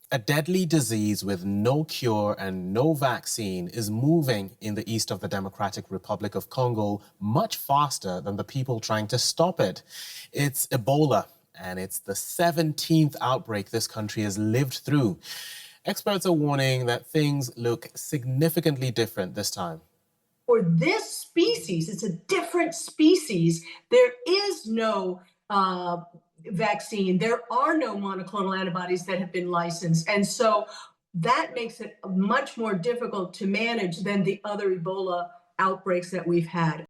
A deadly disease with no cure and no vaccine is moving in the east of the Democratic Republic of Congo much faster than the people trying to stop it. It's Ebola, and it's the 17th outbreak this country has lived through. Experts are warning that things look significantly different this time. For this species, it's a different species. There is no vaccine. There are no monoclonal antibodies that have been licensed. And so that makes it much more difficult to manage than the other Ebola outbreaks that we've had.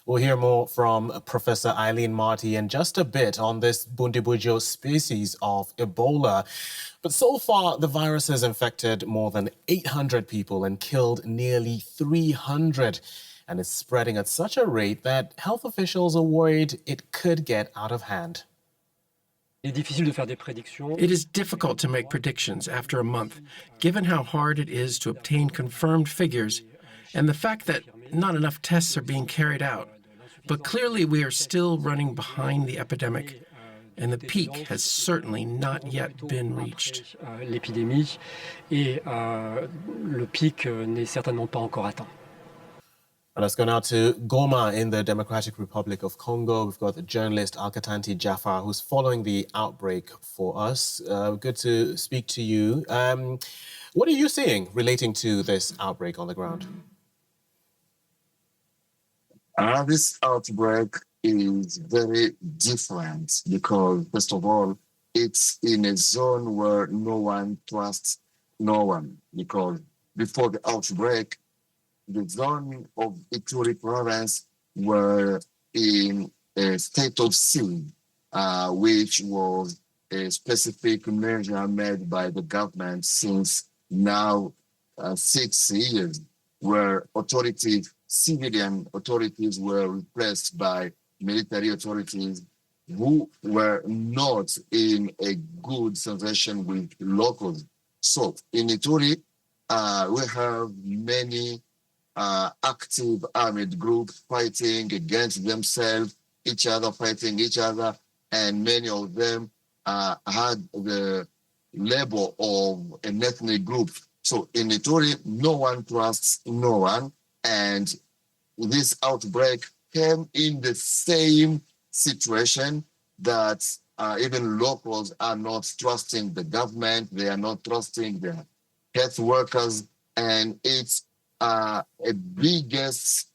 We'll hear more from Professor Aileen Marty in just a bit on this Bundibugyo species of Ebola. But so far, the virus has infected more than 800 people and killed nearly 300. And it's spreading at such a rate that health officials are worried it could get out of hand. It is difficult to make predictions after a month, given how hard it is to obtain confirmed figures and the fact that not enough tests are being carried out. But clearly we are still running behind the epidemic, and the peak has certainly not yet been reached. L'épidémie et le pic n'est certainement pas encore atteint. Let's go now to Goma in the Democratic Republic of Congo. We've got the journalist Katanty Djaffar, who's following the outbreak for us. Good to speak to you. What are you seeing relating to this outbreak on the ground? This outbreak is very different because, first of all, it's in a zone where no one trusts no one. Because before the outbreak, the zone of Ituri province were in a state of siege, which was a specific measure made by the government since now 6 years, where civilian authorities were replaced by military authorities who were not in a good situation with locals. So in Ituri, we have many active armed groups fighting against themselves, each other fighting each other, and many of them had the label of an ethnic group. So in Ituri, no one trusts no one, and this outbreak came in the same situation that even locals are not trusting the government, they are not trusting the health workers, and it's a biggest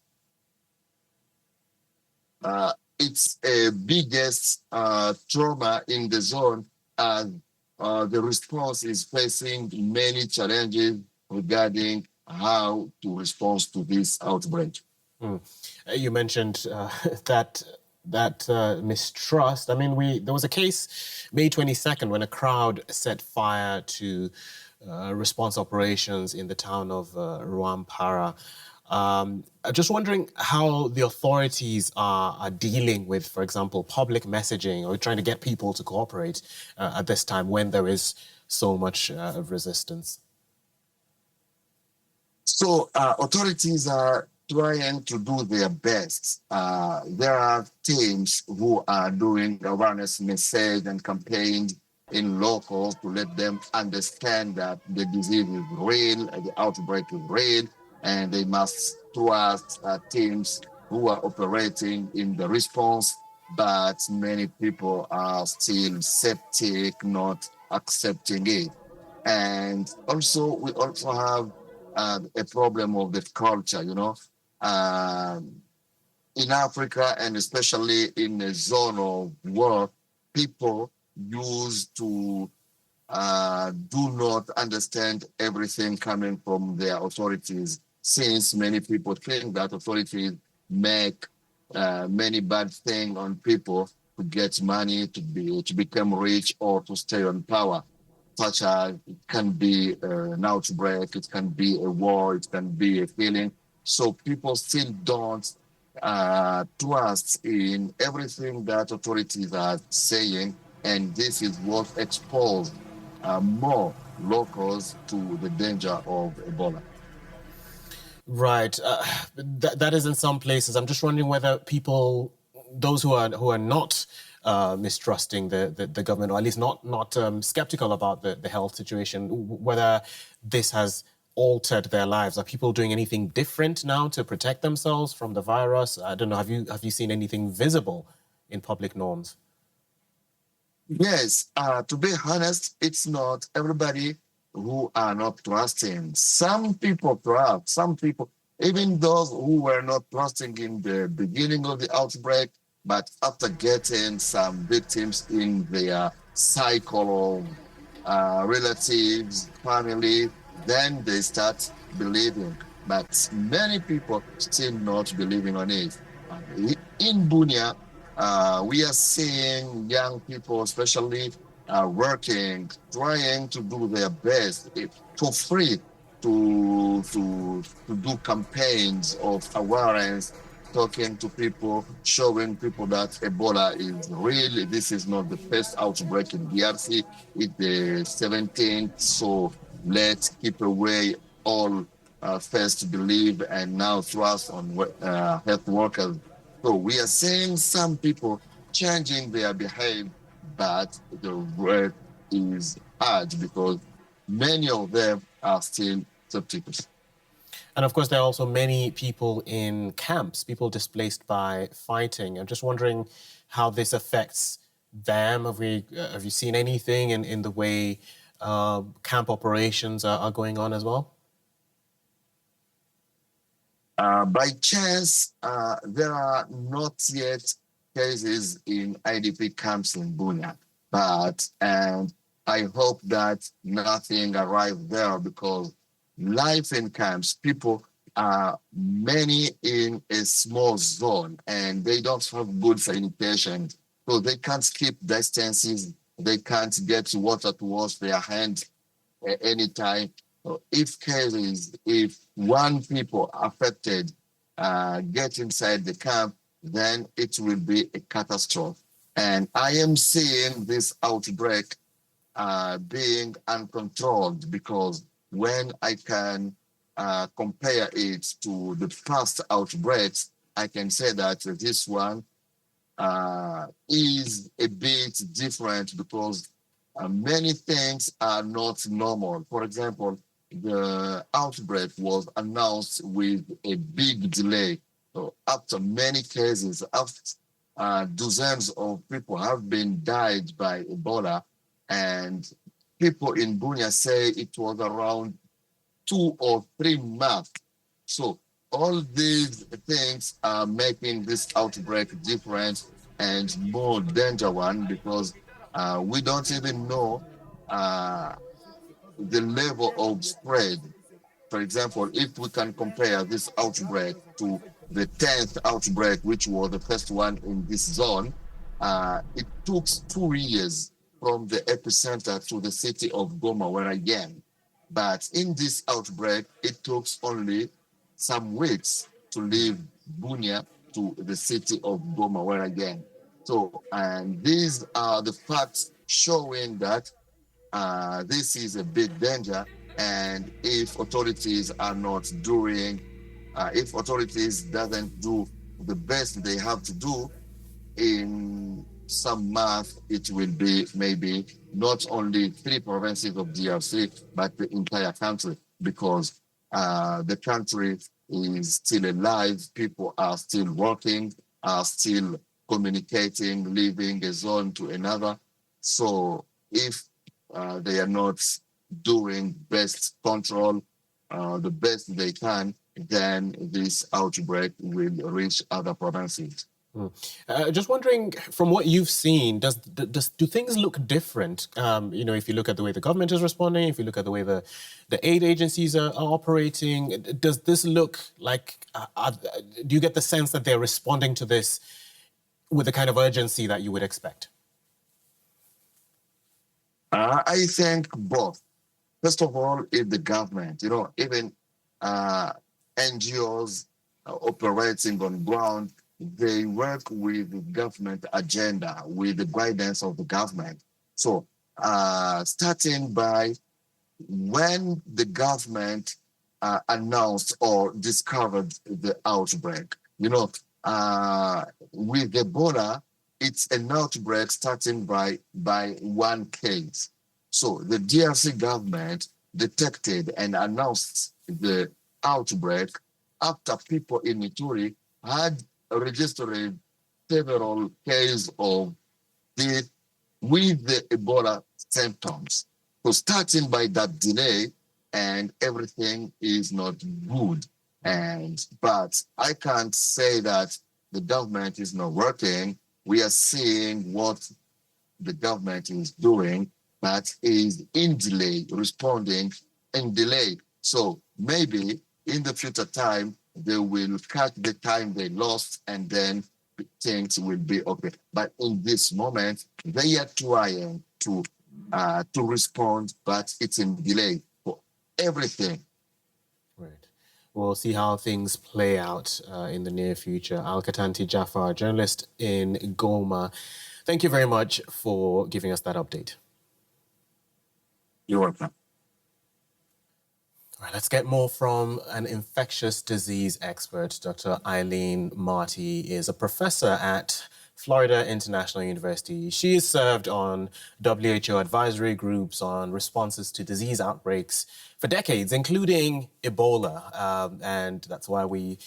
trauma in the zone, as the response is facing many challenges regarding how to respond to this outbreak. You mentioned that mistrust. I mean, there was a case May 22nd when a crowd set fire to response operations in the town of Rwampara. Just wondering how the authorities are dealing with, for example, public messaging or trying to get people to cooperate at this time when there is so much resistance. So authorities are trying to do their best. There are teams who are doing awareness message and campaigns in locals to let them understand that the disease is real, the outbreak is real, and they must trust teams who are operating in the response. But many people are still skeptic, not accepting it. And also, we also have a problem of the culture, you know. In Africa, and especially in a zone of war, people used to do not understand everything coming from their authorities, since many people think that authorities make many bad things on people to get money, to become rich, or to stay on power, such as it can be an outbreak, it can be a war, it can be a killing. So people still don't trust in everything that authorities are saying, and this is what exposed more locals to the danger of Ebola. Right. That is in some places. I'm just wondering whether people, those who are not mistrusting the government, or at least not skeptical about the health situation, whether this has altered their lives. Are people doing anything different now to protect themselves from the virus? I don't know. Have you seen anything visible in public norms? Yes, to be honest, it's not everybody who are not trusting. Some people trust, some people, even those who were not trusting in the beginning of the outbreak, but after getting some victims in their cycle of relatives, family, then they start believing. But many people still not believing on it. In Bunia, we are seeing young people, especially working, trying to do their best for free to do campaigns of awareness, talking to people, showing people that Ebola is real. This is not the first outbreak in DRC. It's the 17th. So let's keep away all first believe and now trust on health workers. So we are seeing some people changing their behavior, but the work is hard because many of them are still skeptical. And of course, there are also many people in camps, people displaced by fighting. I'm just wondering how this affects them. Have you seen anything in the way camp operations are going on as well? By chance, there are not yet cases in IDP camps in Bunia, and I hope that nothing arrived there because life in camps, people are many in a small zone and they don't have good sanitation. So they can't keep distances. They can't get water to wash their hands anytime. So if one people affected get inside the camp, then it will be a catastrophe. And I am seeing this outbreak being uncontrolled because when I can compare it to the past outbreaks, I can say that this one is a bit different because many things are not normal. For example, the outbreak was announced with a big delay. So after many cases, after dozens of people have been died by Ebola, and people in Bunia say it was around 2 or 3 months. So all these things are making this outbreak different and more dangerous one because we don't even know the level of spread. For example, if we can compare this outbreak to the 10th outbreak, which was the first one in this zone, it took 2 years from the epicenter to the city of Goma, where I am. But in this outbreak, it took only some weeks to leave Bunia to the city of Goma, where I am. So, and these are the facts showing that this is a big danger. And if authorities are not doing, if authorities doesn't do the best they have to do, in some months it will be maybe not only 3 provinces of DRC, but the entire country, because the country is still alive, people are still working, are still communicating, leaving a zone to another. So if they are not doing best control, the best they can, then this outbreak will reach other provinces. Just wondering, from what you've seen, do things look different? If you look at the way the government is responding, if you look at the way the aid agencies are operating, does this look like? Do you get the sense that they're responding to this with the kind of urgency that you would expect? I think both. First of all, is the government. Even NGOs operating on ground, they work with the government agenda, with the guidance of the government. So starting by when the government announced or discovered the outbreak, with Ebola, it's an outbreak starting by one case. So the DRC government detected and announced the outbreak after people in Ituri had registered several cases of death with the Ebola symptoms. So starting by that delay, and everything is not good. But I can't say that the government is not working. We are seeing what the government is doing, but is in delay, responding in delay. So maybe in the future time, they will cut the time they lost and then things will be okay. But in this moment, they are trying to respond, but it's in delay for everything. Right. We'll see how things play out in the near future. Katanty Djaffar, journalist in Goma, thank you very much for giving us that update. You're welcome. All right, let's get more from an infectious disease expert. Dr. Aileen Marty is a professor at Florida International University. She has served on WHO advisory groups on responses to disease outbreaks for decades, including Ebola. And that's why we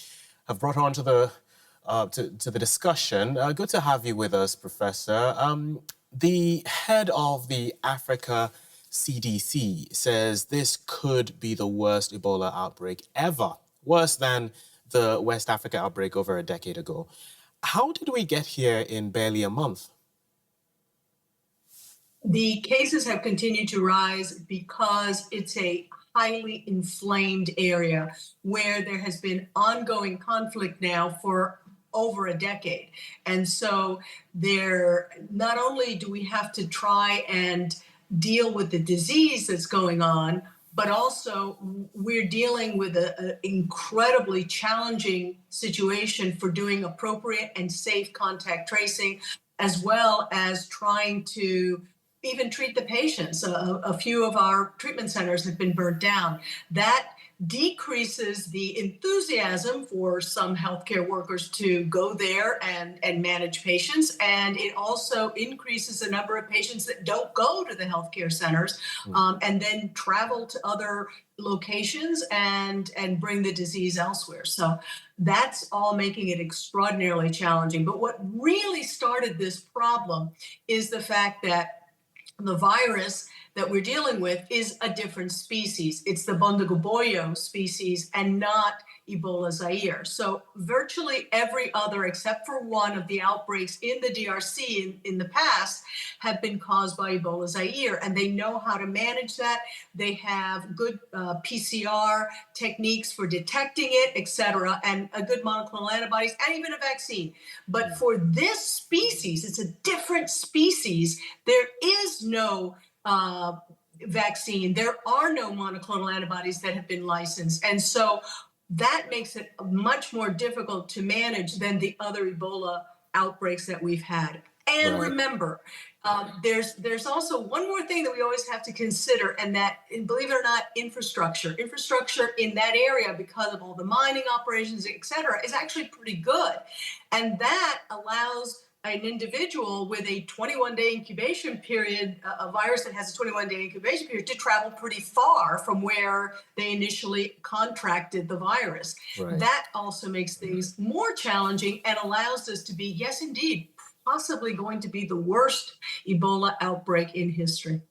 have brought her on to the discussion. Good to have you with us, Professor. The head of the Africa CDC says this could be the worst Ebola outbreak ever, worse than the West Africa outbreak over a decade ago. How did we get here in barely a month? The cases have continued to rise because it's a highly inflamed area where there has been ongoing conflict now for over a decade. And so there, not only do we have to try and deal with the disease that's going on, but also we're dealing with an incredibly challenging situation for doing appropriate and safe contact tracing, as well as trying to even treat the patients. A few of our treatment centers have been burnt down. That decreases the enthusiasm for some healthcare workers to go there and manage patients. And it also increases the number of patients that don't go to the healthcare centers and then travel to other locations and bring the disease elsewhere. So that's all making it extraordinarily challenging. But what really started this problem is the fact that the virus that we're dealing with is a different species. It's the Bundibugyo species and not Ebola Zaire. So virtually every other, except for one of the outbreaks in the DRC in the past, have been caused by Ebola Zaire, and they know how to manage that. They have good PCR techniques for detecting it, et cetera, and a good monoclonal antibodies and even a vaccine. But for this species, it's a different species. There is no vaccine. There are no monoclonal antibodies that have been licensed. And so that makes it much more difficult to manage than the other Ebola outbreaks that we've had. And remember, there's also one more thing that we always have to consider, and that, and believe it or not, infrastructure in that area, because of all the mining operations, et cetera, is actually pretty good. And that allows an individual with a 21-day incubation period, a virus that has a 21-day incubation period, to travel pretty far from where they initially contracted the virus. That also makes things more challenging and allows us to be, yes, indeed, possibly going to be the worst Ebola outbreak in history.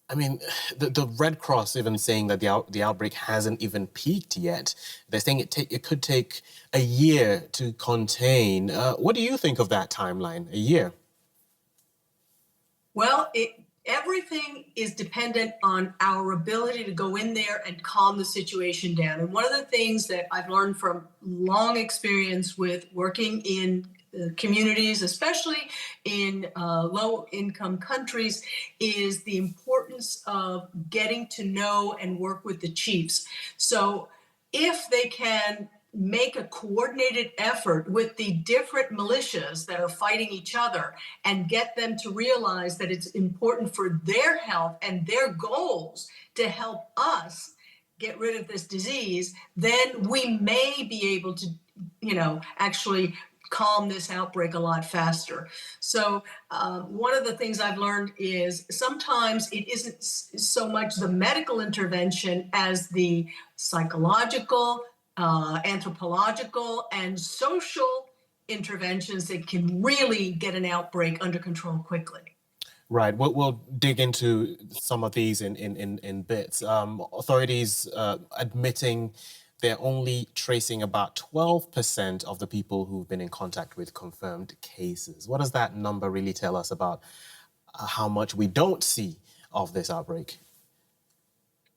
I mean, the Red Cross even saying that the outbreak hasn't even peaked yet. They're saying it could take a year to contain. What do you think of that timeline, a year? Well, everything is dependent on our ability to go in there and calm the situation down. And one of the things that I've learned from long experience with working in communities, especially in low-income countries, is the importance of getting to know and work with the chiefs. So if they can make a coordinated effort with the different militias that are fighting each other and get them to realize that it's important for their health and their goals to help us get rid of this disease, then we may be able to, actually calm this outbreak a lot faster. So one of the things I've learned is sometimes it isn't so much the medical intervention as the psychological, anthropological, and social interventions that can really get an outbreak under control quickly. Right. We'll dig into some of these in bits. Authorities admitting they're only tracing about 12% of the people who've been in contact with confirmed cases. What does that number really tell us about how much we don't see of this outbreak?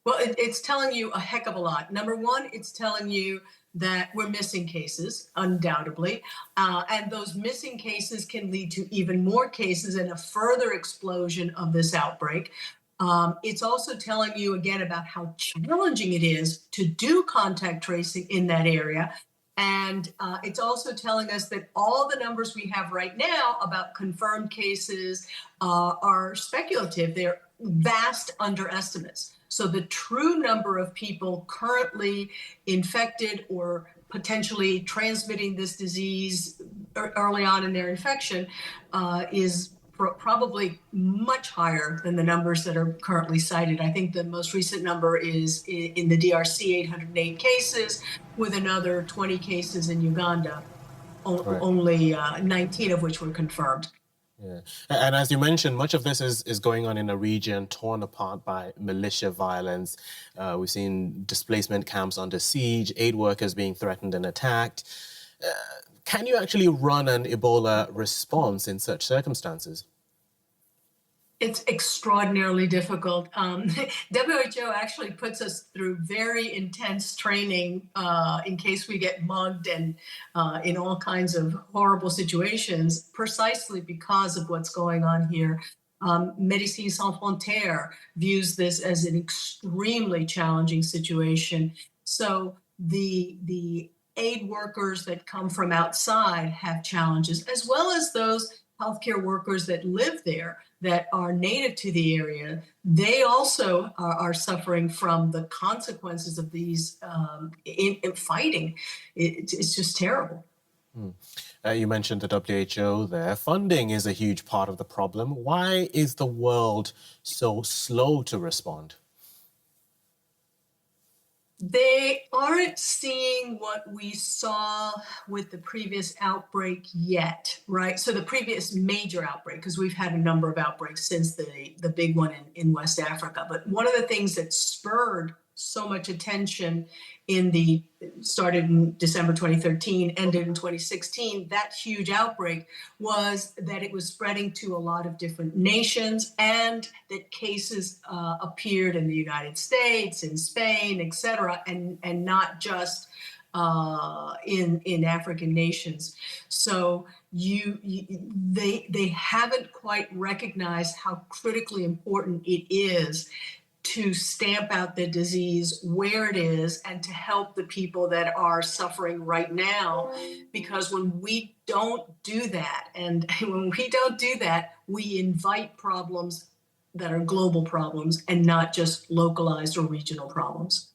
Well, it's telling you a heck of a lot. Number one, it's telling you that we're missing cases, undoubtedly. And those missing cases can lead to even more cases and a further explosion of this outbreak. It's also telling you again about how challenging it is to do contact tracing in that area. And it's also telling us that all the numbers we have right now about confirmed cases are speculative. They're vast underestimates. So the true number of people currently infected or potentially transmitting this disease early on in their infection is probably much higher than the numbers that are currently cited. I think the most recent number is in the DRC, 808 cases, with another 20 cases in Uganda, only 19 of which were confirmed. Yeah. And as you mentioned, much of this is going on in a region torn apart by militia violence. We've seen displacement camps under siege, aid workers being threatened and attacked. Can you actually run an Ebola response in such circumstances? It's extraordinarily difficult. WHO actually puts us through very intense training in case we get mugged and in all kinds of horrible situations, precisely because of what's going on here. Médecins Sans Frontières views this as an extremely challenging situation. So the aid workers that come from outside have challenges, as well as those healthcare workers that live there, that are native to the area. They also are suffering from the consequences of these in fighting. It's just terrible. You mentioned the WHO there. Funding is a huge part of the problem. Why is the world so slow to respond? They aren't seeing what we saw with the previous outbreak yet, right? So the previous major outbreak, because we've had a number of outbreaks since the big one in West Africa. But one of the things that spurred so much attention started in December 2013, ended in 2016, that huge outbreak was that it was spreading to a lot of different nations, and that cases appeared in the United States, in Spain, et cetera, and not just in African nations. So they haven't quite recognized how critically important it is to stamp out the disease where it is and to help the people that are suffering right now. Because when we don't do that, we invite problems that are global problems and not just localized or regional problems.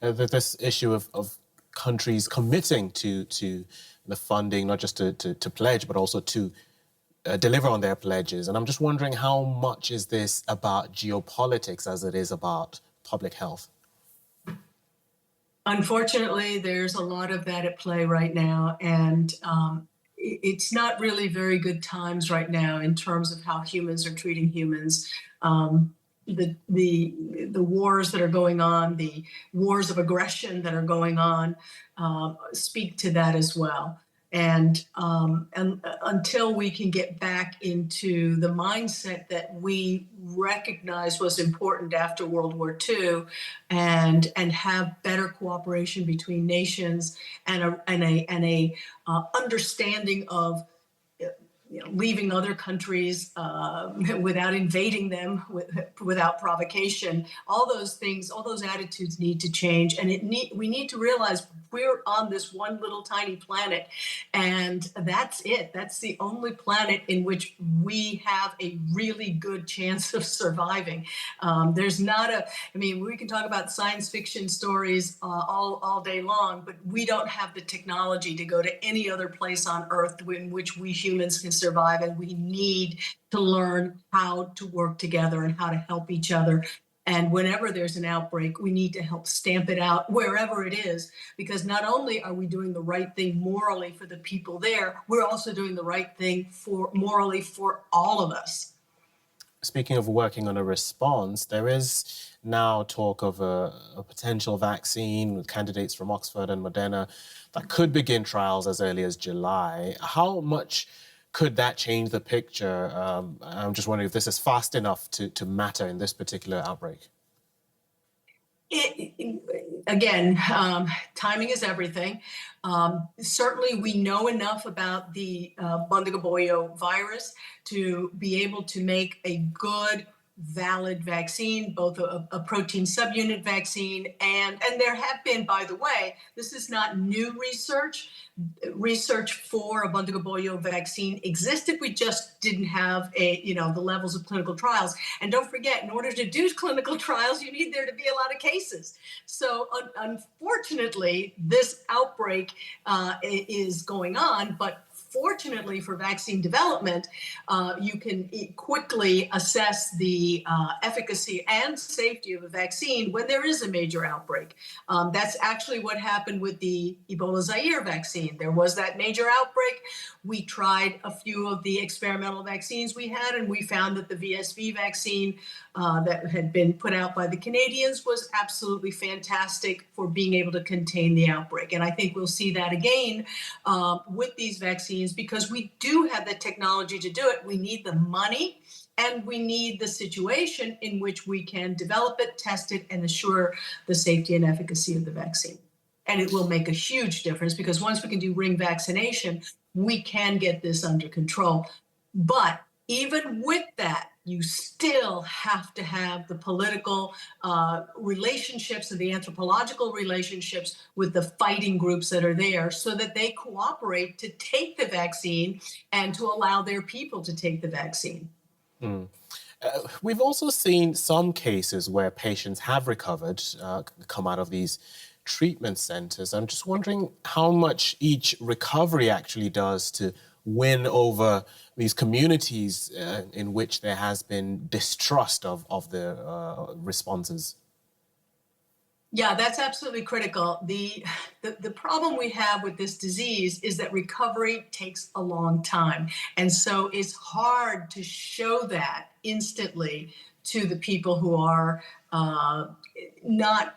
This issue of countries committing to the funding, not just to pledge, but also to deliver on their pledges. And I'm just wondering, how much is this about geopolitics as it is about public health? Unfortunately, there's a lot of that at play right now. And it's not really very good times right now in terms of how humans are treating humans. The wars that are going on, the wars of aggression that are going on, speak to that as well. And until we can get back into the mindset that we recognized was important after World War II, and have better cooperation between nations and a understanding of leaving other countries without invading them, without provocation, all those things, all those attitudes need to change. And we need to realize we're on this one little tiny planet, and that's it. That's the only planet in which we have a really good chance of surviving. There's not I mean, we can talk about science fiction stories all day long, but we don't have the technology to go to any other place on Earth in which we humans can survive, and we need to learn how to work together and how to help each other. And whenever there's an outbreak, we need to help stamp it out wherever it is, because not only are we doing the right thing morally for the people there, we're also doing the right thing morally for all of us. Speaking of working on a response, there is now talk of a potential vaccine with candidates from Oxford and Moderna that could begin trials as early as July. How much could that change the picture? I'm just wondering if this is fast enough to matter in this particular outbreak. Again, timing is everything. Certainly, we know enough about the Bundibugyo virus to be able to make a good, valid vaccine, both a protein subunit vaccine, and there have been, by the way, this is not new research. Research for a Bundibugyo vaccine existed. We just didn't have the levels of clinical trials. And don't forget, in order to do clinical trials, you need there to be a lot of cases. So unfortunately, this outbreak is going on, but fortunately for vaccine development, you can quickly assess the efficacy and safety of a vaccine when there is a major outbreak. That's actually what happened with the Ebola Zaire vaccine. There was that major outbreak. We tried a few of the experimental vaccines we had, and we found that the VSV vaccine that had been put out by the Canadians was absolutely fantastic for being able to contain the outbreak. And I think we'll see that again with these vaccines, because we do have the technology to do it. We need the money, and we need the situation in which we can develop it, test it, and assure the safety and efficacy of the vaccine. And it will make a huge difference, because once we can do ring vaccination, we can get this under control. But even with that, you still have to have the political relationships and the anthropological relationships with the fighting groups that are there, so that they cooperate to take the vaccine and to allow their people to take the vaccine. We've also seen some cases where patients have recovered, come out of these treatment centers. I'm just wondering how much each recovery actually does to win over these communities in which there has been distrust of the responses. Yeah, that's absolutely critical. The problem we have with this disease is that recovery takes a long time. And so it's hard to show that instantly to the people who are not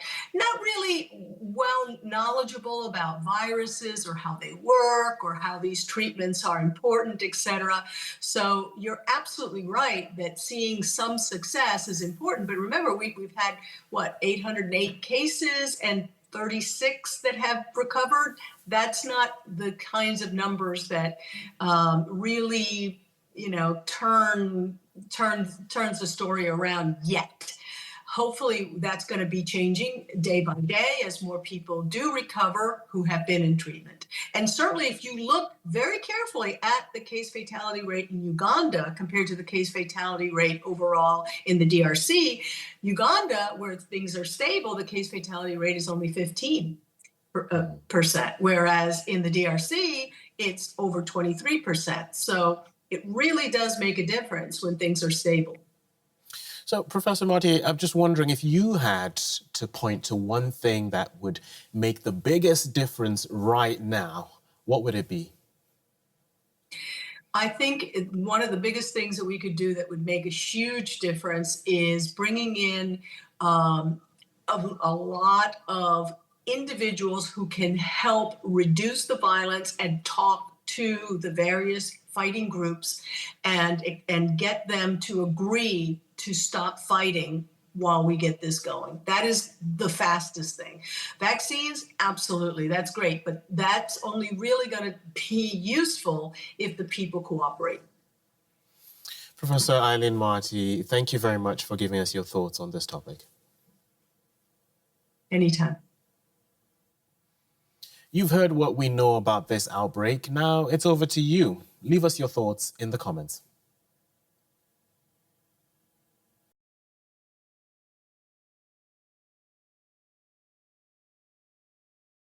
really well knowledgeable about viruses or how they work or how these treatments are important, et cetera. So you're absolutely right that seeing some success is important. But remember, we've had, 808 cases and 36 that have recovered. That's not the kinds of numbers that really, turns the story around yet. Hopefully that's going to be changing day by day as more people do recover who have been in treatment. And certainly if you look very carefully at the case fatality rate in Uganda compared to the case fatality rate overall in the DRC, Uganda, where things are stable, the case fatality rate is only 15%, whereas in the DRC, it's over 23%. So it really does make a difference when things are stable. So, Professor Marty, I'm just wondering if you had to point to one thing that would make the biggest difference right now, what would it be? I think one of the biggest things that we could do that would make a huge difference is bringing in a lot of individuals who can help reduce the violence and talk to the various fighting groups and get them to agree to stop fighting while we get this going. That is the fastest thing. Vaccines, absolutely, that's great, but that's only really going to be useful if the people cooperate. Professor Aileen Marty, thank you very much for giving us your thoughts on this topic. Anytime. You've heard what we know about this outbreak. Now it's over to you. Leave us your thoughts in the comments.